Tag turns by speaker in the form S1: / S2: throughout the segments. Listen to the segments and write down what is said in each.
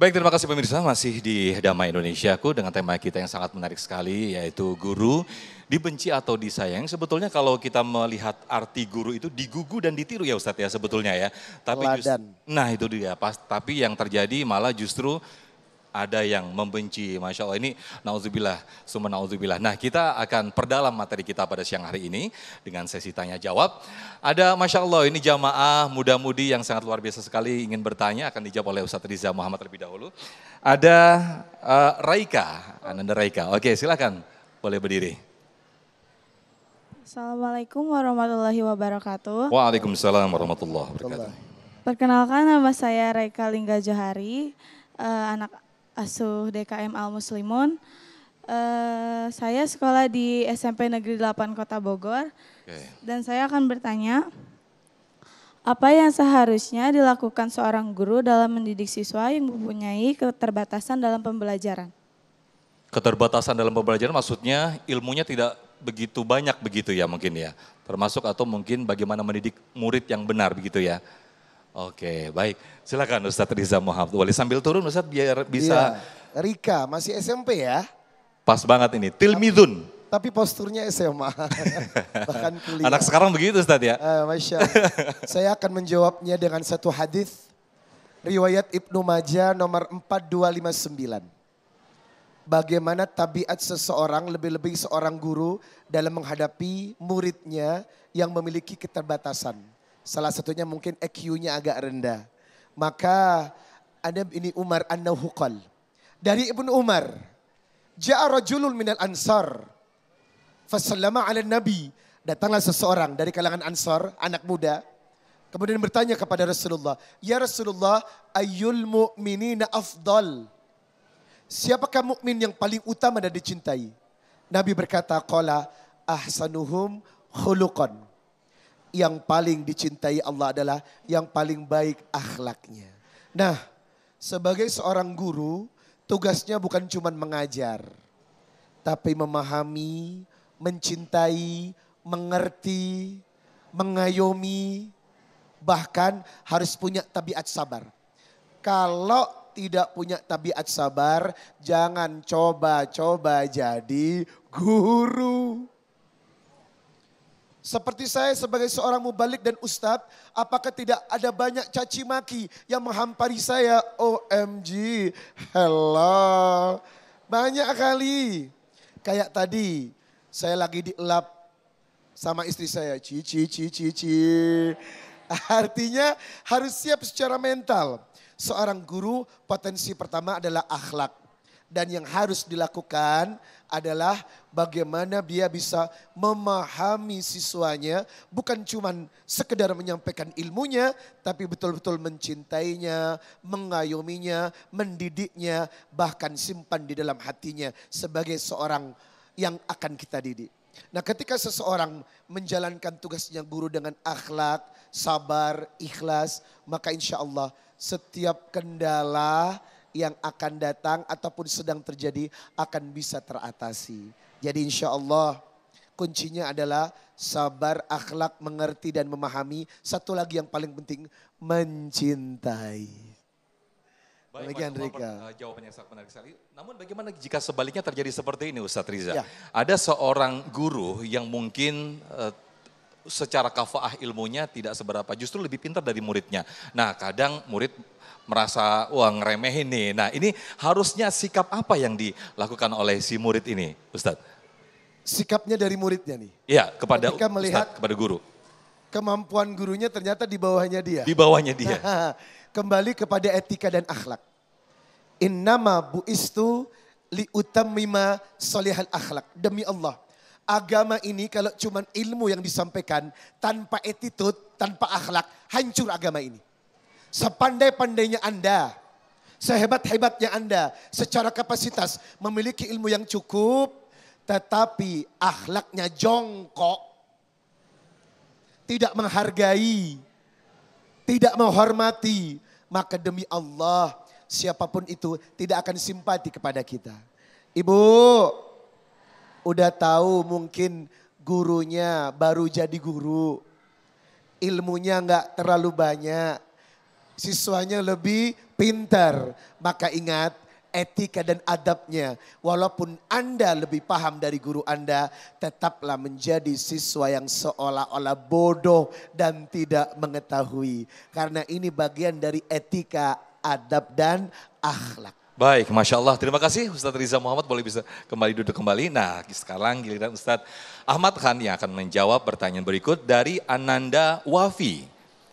S1: Baik, terima kasih pemirsa, masih di Damai Indonesiaku dengan tema kita yang sangat menarik sekali, yaitu guru dibenci atau disayang. Sebetulnya kalau kita melihat arti guru itu digugu dan ditiru ya Ustadz ya sebetulnya ya.
S2: Teladan.
S1: Nah itu dia, tapi yang terjadi malah justru ada yang membenci, Masya Allah ini na'udzubillah, summa na'udzubillah. Nah kita akan perdalam materi kita pada siang hari ini dengan sesi tanya jawab. Ada Masya Allah ini jamaah muda-mudi yang sangat luar biasa sekali ingin bertanya, akan dijawab oleh Ustadz Riza Muhammad terlebih dahulu. Ada Raika, Ananda Raika, oke silakan boleh berdiri.
S3: Assalamualaikum warahmatullahi wabarakatuh.
S1: Waalaikumsalam warahmatullahi wabarakatuh.
S3: Perkenalkan nama saya Raika Lingga Johari, anak asuh DKM Al Muslimun. Saya sekolah di SMP Negeri 8 Kota Bogor. Dan saya akan bertanya, apa yang seharusnya dilakukan seorang guru dalam mendidik siswa yang mempunyai keterbatasan dalam pembelajaran?
S1: Keterbatasan dalam pembelajaran maksudnya ilmunya tidak begitu banyak begitu ya mungkin ya. Termasuk atau mungkin bagaimana mendidik murid yang benar begitu ya. Oke, baik. Silakan Ustadz Riza Muhammad. Boleh sambil turun Ustadz biar bisa.
S2: Iya. Rika masih SMP ya.
S1: Pas banget ini, Tilmidun.
S2: Tapi posturnya SMA. Bahkan kuliah.
S1: Anak sekarang begitu Ustadz ya.
S2: Masya Allah. Saya akan menjawabnya dengan satu hadis riwayat Ibnu Majah nomor 4259. Bagaimana tabiat seseorang, lebih-lebih seorang guru dalam menghadapi muridnya yang memiliki keterbatasan. Salah satunya mungkin EQ-nya agak rendah. Maka ada ini Umar an-Nauhuqal. Dari Ibnu Umar. Ja'a rajulun minal ansar. Fasallama ala nabi. Datanglah seseorang dari kalangan ansar, anak muda. Kemudian bertanya kepada Rasulullah. Ya Rasulullah, ayyul mu'minina afdal. Siapakah mukmin yang paling utama dan dicintai? Nabi berkata, qala ahsanuhum khuluqan. Yang paling dicintai Allah adalah yang paling baik akhlaknya. Nah, sebagai seorang guru, tugasnya bukan cuma mengajar. Tapi memahami, mencintai, mengerti, mengayomi. Bahkan harus punya tabiat sabar. Kalau tidak punya tabiat sabar, jangan coba-coba jadi guru. Seperti saya sebagai seorang mubalik dan ustadz, apakah tidak ada banyak caci maki yang menghampari saya? OMG, hello. Banyak kali. Kayak tadi, saya lagi dielap sama istri saya. Cici. Artinya harus siap secara mental. Seorang guru potensi pertama adalah akhlak. Dan yang harus dilakukan adalah bagaimana dia bisa memahami siswanya. Bukan cuma sekedar menyampaikan ilmunya, tapi betul-betul mencintainya, mengayominya, mendidiknya, bahkan simpan di dalam hatinya sebagai seorang yang akan kita didik. Nah ketika seseorang menjalankan tugasnya guru dengan akhlak, sabar, ikhlas, maka insya Allah setiap kendala yang akan datang ataupun sedang terjadi akan bisa teratasi. Jadi insya Allah kuncinya adalah sabar, akhlak, mengerti dan memahami. Satu lagi yang paling penting, mencintai.
S1: Baik,
S2: Demikian Rika.
S1: Jawabannya sangat menarik sekali. Namun bagaimana jika sebaliknya terjadi seperti ini Ustadz Riza?
S2: Ya.
S1: Ada seorang guru yang mungkin secara kafaah ilmunya tidak seberapa, justru lebih pintar dari muridnya. Nah kadang murid merasa wah ngeremehin nih. Nah ini harusnya sikap apa yang dilakukan oleh si murid ini Ustadz?
S2: Sikapnya dari muridnya nih.
S1: Iya kepada
S2: Ketika melihat
S1: Ustadz, kepada guru.
S2: Kemampuan gurunya ternyata di bawahnya dia.
S1: Di bawahnya dia.
S2: Kembali kepada etika dan akhlak. Innama bu'istu liutammima solihal akhlak. Demi Allah. Agama ini kalau cuma ilmu yang disampaikan tanpa attitude, tanpa akhlak, hancur agama ini. Sepandai-pandainya Anda, sehebat-hebatnya Anda, secara kapasitas memiliki ilmu yang cukup, tetapi akhlaknya jongkok, tidak menghargai, tidak menghormati, maka demi Allah siapapun itu tidak akan simpati kepada kita. Ibu, udah tahu mungkin gurunya baru jadi guru, ilmunya nggak terlalu banyak. Siswanya lebih pintar. Maka ingat etika dan adabnya. Walaupun Anda lebih paham dari guru Anda, tetaplah menjadi siswa yang seolah-olah bodoh dan tidak mengetahui. Karena ini bagian dari etika, adab dan akhlak.
S1: Baik, Masya Allah. Terima kasih Ustadz Riza Muhammad, boleh bisa kembali duduk kembali. Nah, sekarang giliran Ustadz Ahmad Khan yang akan menjawab pertanyaan berikut dari Ananda Wafi.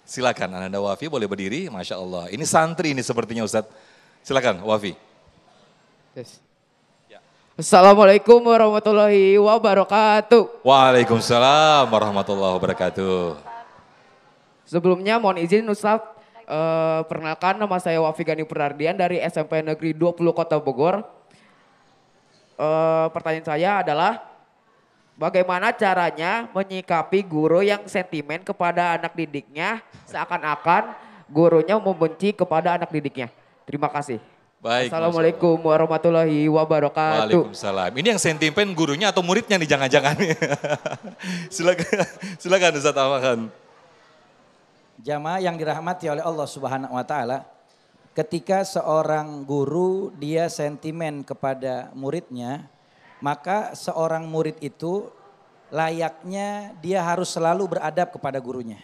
S1: Silakan Ananda Wafi, boleh berdiri, Masya Allah. Ini santri ini sepertinya Ustadz. Silakan Wafi.
S4: Yes. Assalamualaikum warahmatullahi wabarakatuh.
S1: Waalaikumsalam warahmatullahi wabarakatuh.
S4: Sebelumnya mohon izin Ustadz, perkenalkan nama saya Wafi Gani Purardian dari SMP Negeri 20 Kota Bogor. Pertanyaan saya adalah bagaimana caranya menyikapi guru yang sentimen kepada anak didiknya seakan-akan gurunya membenci kepada anak didiknya. Terima kasih.
S1: Baik,
S4: Assalamualaikum warahmatullahi wabarakatuh.
S1: Waalaikumsalam. Ini yang sentimen gurunya atau muridnya nih jangan-jangan. Silakan Ustadz Ahmad Khan.
S5: Jamaah yang dirahmati oleh Allah Subhanahu wa taala, ketika seorang guru dia sentimen kepada muridnya, maka seorang murid itu layaknya dia harus selalu beradab kepada gurunya.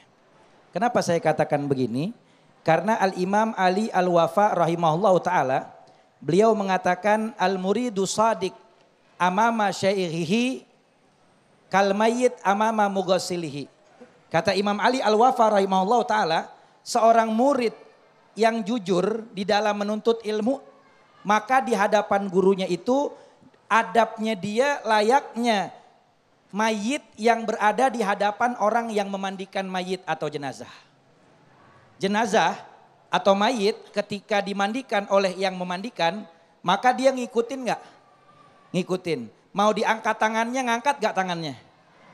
S5: Kenapa saya katakan begini? Karena Al-Imam Ali Al-Wafa rahimahullah taala, beliau mengatakan al-muridu shadiq amama syaikhihi kal mayyit amama mughassilihi. Kata Imam Ali Al-Wafa rahimahullah ta'ala, seorang murid yang jujur di dalam menuntut ilmu, maka di hadapan gurunya itu adabnya dia layaknya mayit yang berada di hadapan orang yang memandikan mayit atau jenazah. Jenazah atau mayit ketika dimandikan oleh yang memandikan, maka dia ngikutin gak? Ngikutin. Mau diangkat tangannya, ngangkat gak tangannya?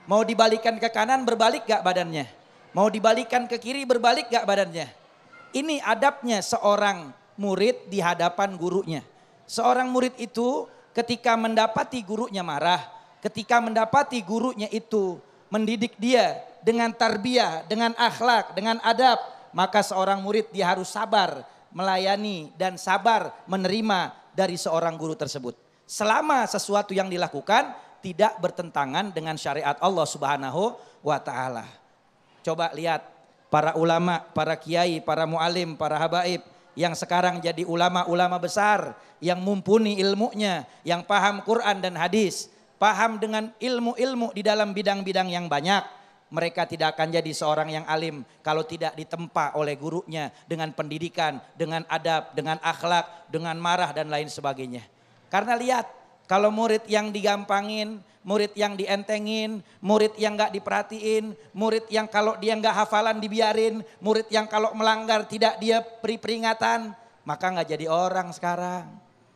S5: Mau dibalikan ke kanan, berbalik gak badannya? Mau dibalikan ke kiri, berbalik gak badannya? Ini adabnya seorang murid di hadapan gurunya. Seorang murid itu ketika mendapati gurunya marah, ketika mendapati gurunya itu mendidik dia dengan tarbiyah, dengan akhlak, dengan adab, maka seorang murid dia harus sabar melayani dan sabar menerima dari seorang guru tersebut. Selama sesuatu yang dilakukan tidak bertentangan dengan syariat Allah Subhanahu wa taala. Coba lihat para ulama, para kiai, para mualim, para habaib yang sekarang jadi ulama-ulama besar yang mumpuni ilmunya, yang paham Quran dan hadis, paham dengan ilmu-ilmu di dalam bidang-bidang yang banyak. Mereka tidak akan jadi seorang yang alim kalau tidak ditempa oleh gurunya dengan pendidikan, dengan adab, dengan akhlak, dengan marah dan lain sebagainya. Karena lihat, kalau murid yang digampangin, murid yang dientengin, murid yang gak diperhatiin, murid yang kalau dia gak hafalan dibiarin, murid yang kalau melanggar tidak dia beri peringatan, maka gak jadi orang sekarang.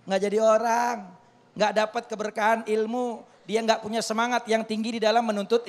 S5: Gak jadi orang, gak dapat keberkahan ilmu, dia gak punya semangat yang tinggi di dalam menuntut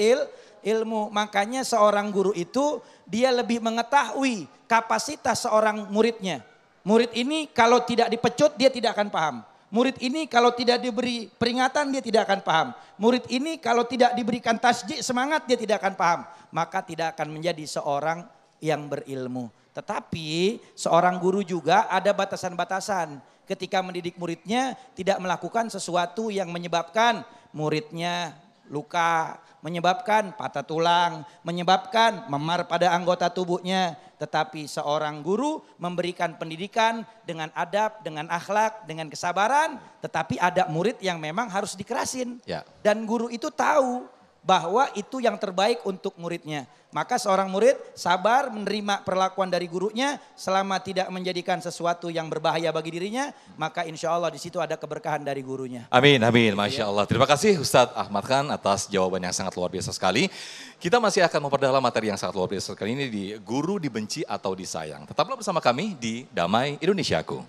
S5: ilmu. Makanya seorang guru itu dia lebih mengetahui kapasitas seorang muridnya. Murid ini kalau tidak dipecut dia tidak akan paham. Murid ini kalau tidak diberi peringatan dia tidak akan paham. Murid ini kalau tidak diberikan tasjid semangat dia tidak akan paham. Maka tidak akan menjadi seorang yang berilmu. Tetapi seorang guru juga ada batasan-batasan. Ketika mendidik muridnya tidak melakukan sesuatu yang menyebabkan muridnya luka, menyebabkan patah tulang, menyebabkan memar pada anggota tubuhnya. Tetapi seorang guru memberikan pendidikan dengan adab, dengan akhlak, dengan kesabaran. Tetapi ada murid yang memang harus dikerasin. Ya. Dan guru itu tahu bahwa itu yang terbaik untuk muridnya. Maka seorang murid sabar menerima perlakuan dari gurunya selama tidak menjadikan sesuatu yang berbahaya bagi dirinya. Maka insya Allah di situ ada keberkahan dari gurunya.
S1: Amin, amin. Masya Allah. Terima kasih Ustadz Ahmad Khan atas jawaban yang sangat luar biasa sekali. Kita masih akan memperdalam materi yang sangat luar biasa sekali ini di Guru Dibenci atau Disayang. Tetaplah bersama kami di Damai Indonesiaku.